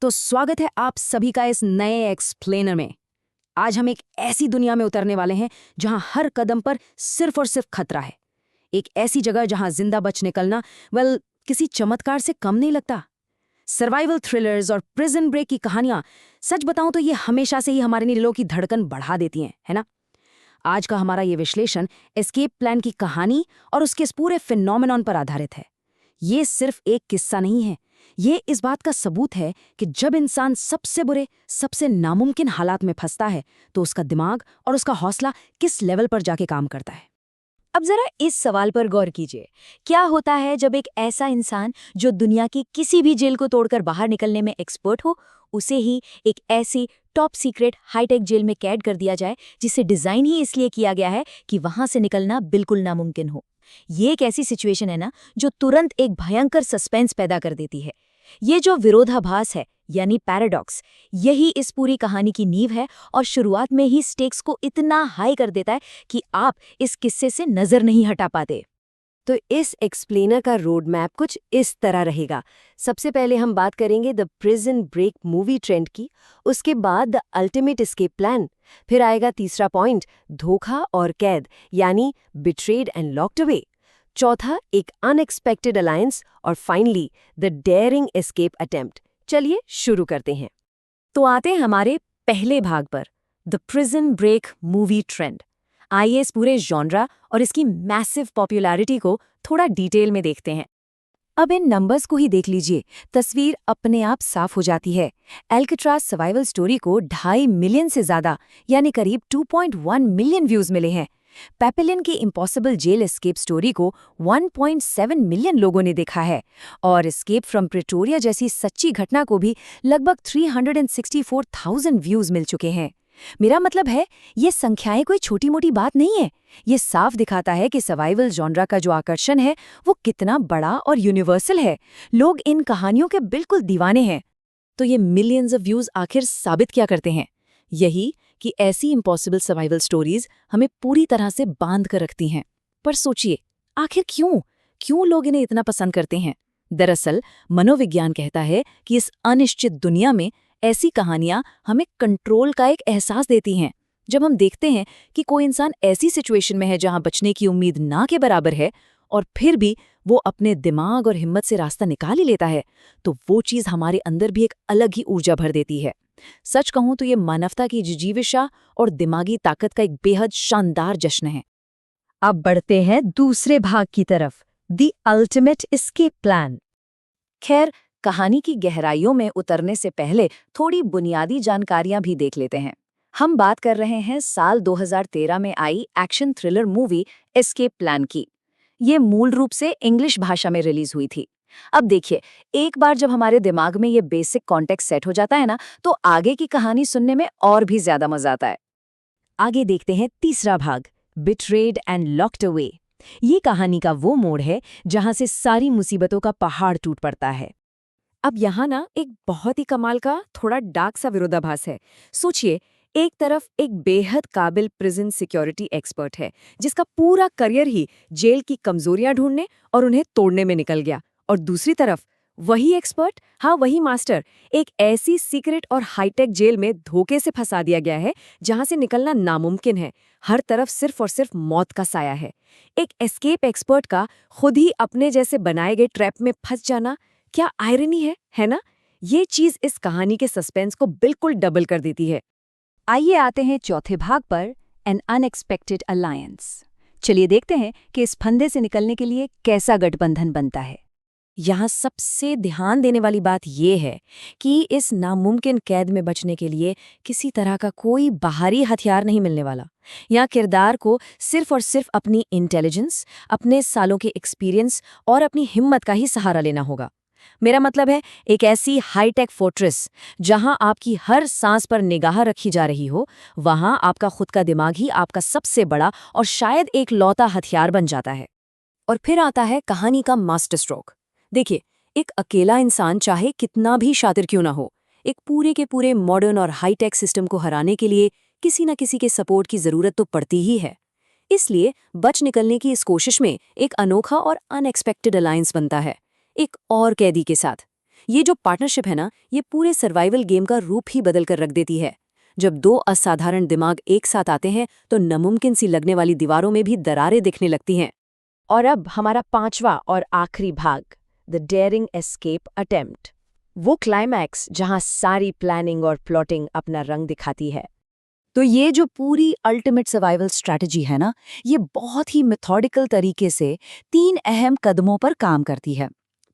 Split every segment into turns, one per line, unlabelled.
तो स्वागत है आप सभी का इस नए एक्सप्लेनर में। आज हम एक ऐसी दुनिया में उतरने वाले हैं जहां हर कदम पर सिर्फ और सिर्फ खतरा है। एक ऐसी जगह जहां जिंदा बच निकलना किसी चमत्कार से कम नहीं लगता। सर्वाइवल थ्रिलर्स और प्रिजन ब्रेक की कहानियां, सच बताऊं तो ये हमेशा से ही हमारे दिलों की धड़कन बढ़ा देती हैं, है ना। आज का हमारा ये विश्लेषण एस्केप प्लान की कहानी और उसके इस पूरे फिनोमेनॉन पर आधारित है। ये सिर्फ एक किस्सा नहीं है, ये इस बात का सबूत है कि जब इंसान सबसे बुरे, सबसे नामुमकिन हालात में फंसता है तो उसका दिमाग और उसका हौसला किस लेवल पर जाके काम करता है।
अब जरा इस सवाल पर गौर कीजिए, क्या होता है जब एक ऐसा इंसान जो दुनिया की किसी भी जेल को तोड़कर बाहर निकलने में एक्सपर्ट हो, उसे ही एक ऐसी टॉप सीक्रेट हाईटेक जेल में कैद कर दिया जाए जिसे डिजाइन ही इसलिए किया गया है कि वहां से निकलना बिल्कुल नामुमकिन हो। ये एक ऐसी सिचुएशन है ना जो तुरंत एक भयंकर सस्पेंस पैदा कर देती है। ये जो विरोधाभास है यानी पैराडॉक्स, यही इस पूरी कहानी की नींव है और शुरुआत में ही स्टेक्स को इतना हाई कर देता है कि आप इस किस्से से नजर नहीं हटा पाते।
तो इस एक्सप्लेनर का रोड मैप कुछ इस तरह रहेगा। सबसे पहले हम बात करेंगे the prison break movie trend की, उसके बाद द अल्टीमेट एस्केप प्लान, फिर आएगा तीसरा पॉइंट धोखा और कैद यानी बिट्रेड एंड लॉक्ड अवे, चौथा एक अनएक्सपेक्टेड अलायंस और finally the daring escape attempt. चलिए शुरू करते हैं।
तो आते हैं हमारे पहले भाग पर, the prison break movie trend. आइए इस पूरे जॉनरा और इसकी मैसिव पॉपुलैरिटी को थोड़ा डिटेल में देखते हैं। अब इन नंबर्स को ही देख लीजिए, तस्वीर अपने आप साफ हो जाती है। एल्काट्राज सर्वाइवल स्टोरी को 2.5 मिलियन से ज्यादा यानी करीब 2.1 मिलियन व्यूज मिले हैं। पेपेलिन की इम्पॉसिबल जेल एस्केप स्टोरी को 1.7 मिलियन लोगों ने देखा है और एस्केप फ्रॉम प्रिटोरिया जैसी सच्ची घटना को भी लगभग 364,000 व्यूज मिल चुके हैं। मेरा मतलब है, ये संख्याएं कोई छोटी मोटी बात नहीं है। ये साफ दिखाता है कि सर्वाइवल जॉनरा का जो आकर्षण है वो कितना बड़ा और यूनिवर्सल है। लोग इन कहानियों के बिल्कुल दीवाने हैं। तो ये मिलियंस ऑफ व्यूज आखिर साबित क्या करते हैं? यही कि ऐसी इम्पॉसिबल सर्वाइवल स्टोरीज हमें पूरी तरह से बांध कर रखती हैं। पर सोचिए, आखिर क्यों लोग इन्हें इतना पसंद करते हैं? दरअसल मनोविज्ञान कहता है कि इस अनिश्चित दुनिया में ऐसी कहानियां हमें कंट्रोल का एक एहसास देती हैं। जब हम देखते हैं कि कोई इंसान ऐसी सिचुएशन में है जहां बचने की उम्मीद ना के बराबर है और फिर भी वो अपने दिमाग और हिम्मत से रास्ता निकाल ही लेता है, तो वो चीज़ हमारे अंदर भी एक अलग ही ऊर्जा भर देती है। सच कहूं तो ये मानवता की जिजीविषा और दिमागी ताकत का एक बेहद शानदार जश्न है। अब बढ़ते हैं दूसरे भाग की तरफ, द अल्टीमेट एस्केप प्लान। खैर, कहानी की गहराइयों में उतरने से पहले थोड़ी बुनियादी जानकारियां भी देख लेते हैं। हम बात कर रहे हैं साल 2013 में आई action thriller movie Escape Plan की। ये मूल रूप से इंग्लिश भाषा में रिलीज हुई थी। अब देखिए, एक बार जब हमारे दिमाग में ये बेसिक कॉन्टेक्स्ट सेट हो जाता है ना, तो आगे की कहानी सुनने में और भी ज्यादा मजा आता है। आगे देखते हैं तीसरा भाग, बिट्रेड एंड लॉक्ड अवे। ये कहानी का वो मोड़ है जहां से सारी मुसीबतों का पहाड़ टूट पड़ता है। अब यहाँ ना एक बहुत ही कमाल का थोड़ा डार्क सा विरोधाभास है। सोचिए, एक तरफ एक बेहद काबिल प्रिजन सिक्योरिटी एक्सपर्ट है जिसका पूरा करियर ही जेल की कमजोरियां ढूंढने और उन्हें तोड़ने में निकल गया, और दूसरी तरफ वही एक्सपर्ट, हाँ वही मास्टर, एक ऐसी सीक्रेट और हाईटेक जेल में धोखे से फंसा दिया गया है जहां से निकलना नामुमकिन है। हर तरफ सिर्फ और सिर्फ मौत का साया है। एक एस्केप एक्सपर्ट का खुद ही अपने जैसे बनाए गए ट्रैप में फंस जाना, क्या आयरनी है ना? ये चीज इस कहानी के सस्पेंस को बिल्कुल डबल कर देती है। आइए आते हैं चौथे भाग पर, एन अनएक्सपेक्टेड अलायंस। चलिए देखते हैं कि इस फंदे से निकलने के लिए कैसा गठबंधन बनता है। यहाँ सबसे ध्यान देने वाली बात यह है कि इस नामुमकिन कैद में बचने के लिए किसी तरह का कोई बाहरी हथियार नहीं मिलने वाला। यहाँ किरदार को सिर्फ और सिर्फ अपनी इंटेलिजेंस, अपने सालों के एक्सपीरियंस और अपनी हिम्मत का ही सहारा लेना होगा। मेरा मतलब है, एक ऐसी हाईटेक फोर्ट्रेस जहां आपकी हर सांस पर निगाह रखी जा रही हो, वहां आपका खुद का दिमाग ही आपका सबसे बड़ा और शायद एक लौता हथियार बन जाता है। और फिर आता है कहानी का मास्टर स्ट्रोक। देखिए, एक अकेला इंसान चाहे कितना भी शातिर क्यों ना हो, एक पूरे के पूरे मॉडर्न और हाईटेक सिस्टम को हराने के लिए किसी न किसी के सपोर्ट की जरूरत तो पड़ती ही है। इसलिए बच निकलने की इस कोशिश में एक अनोखा और अनएक्सपेक्टेड अलायंस बनता है, एक और कैदी के साथ। ये जो पार्टनरशिप है ना, ये पूरे सर्वाइवल गेम का रूप ही बदल कर रख देती है। जब दो असाधारण दिमाग एक साथ आते हैं तो नामुमकिन सी लगने वाली दीवारों में भी दरारें दिखने लगती हैं।
और अब हमारा 5वां और आखिरी भाग, द डेयरिंग एस्केप अटेम्प्ट। वो क्लाइमैक्स जहां सारी प्लानिंग और प्लॉटिंग अपना रंग दिखाती है।
तो ये जो पूरी अल्टीमेट सर्वाइवल स्ट्रैटेजी है ना, ये बहुत ही मेथोडिकल तरीके से 3 अहम कदमों पर काम करती है।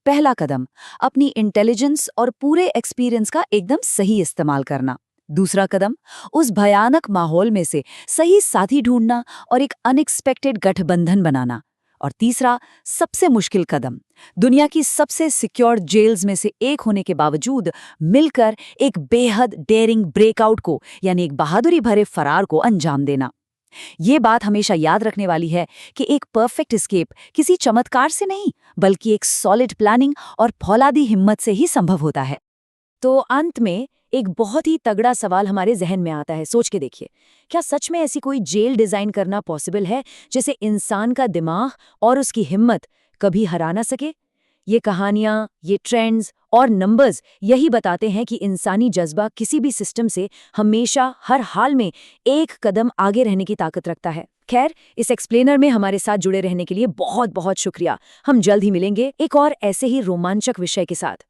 पहला कदम, अपनी इंटेलिजेंस और पूरे एक्सपीरियंस का एकदम सही इस्तेमाल करना। दूसरा कदम, उस भयानक माहौल में से सही साथी ढूंढना और एक अनएक्सपेक्टेड गठबंधन बनाना। और तीसरा, सबसे मुश्किल कदम, दुनिया की सबसे सिक्योर जेल्स में से एक होने के बावजूद मिलकर एक बेहद डेयरिंग ब्रेकआउट को, यानी एक बहादुरी भरे फरार को अंजाम देना। ये बात हमेशा याद रखने वाली है कि एक परफेक्ट एस्केप किसी चमत्कार से नहीं, बल्कि एक सॉलिड प्लानिंग और फौलादी हिम्मत से ही संभव होता है। तो अंत में एक बहुत ही तगड़ा सवाल हमारे जहन में आता है, सोच के देखिए, क्या सच में ऐसी कोई जेल डिजाइन करना पॉसिबल है जिसे इंसान का दिमाग और उसकी हिम्मत कभी हरा ना सके? ये कहानियां, ये ट्रेंड्स और नंबर्स यही बताते हैं कि इंसानी जज्बा किसी भी सिस्टम से हमेशा हर हाल में एक कदम आगे रहने की ताकत रखता है। खैर, इस एक्सप्लेनर में हमारे साथ जुड़े रहने के लिए बहुत बहुत शुक्रिया। हम जल्द ही मिलेंगे एक और ऐसे ही रोमांचक विषय के साथ।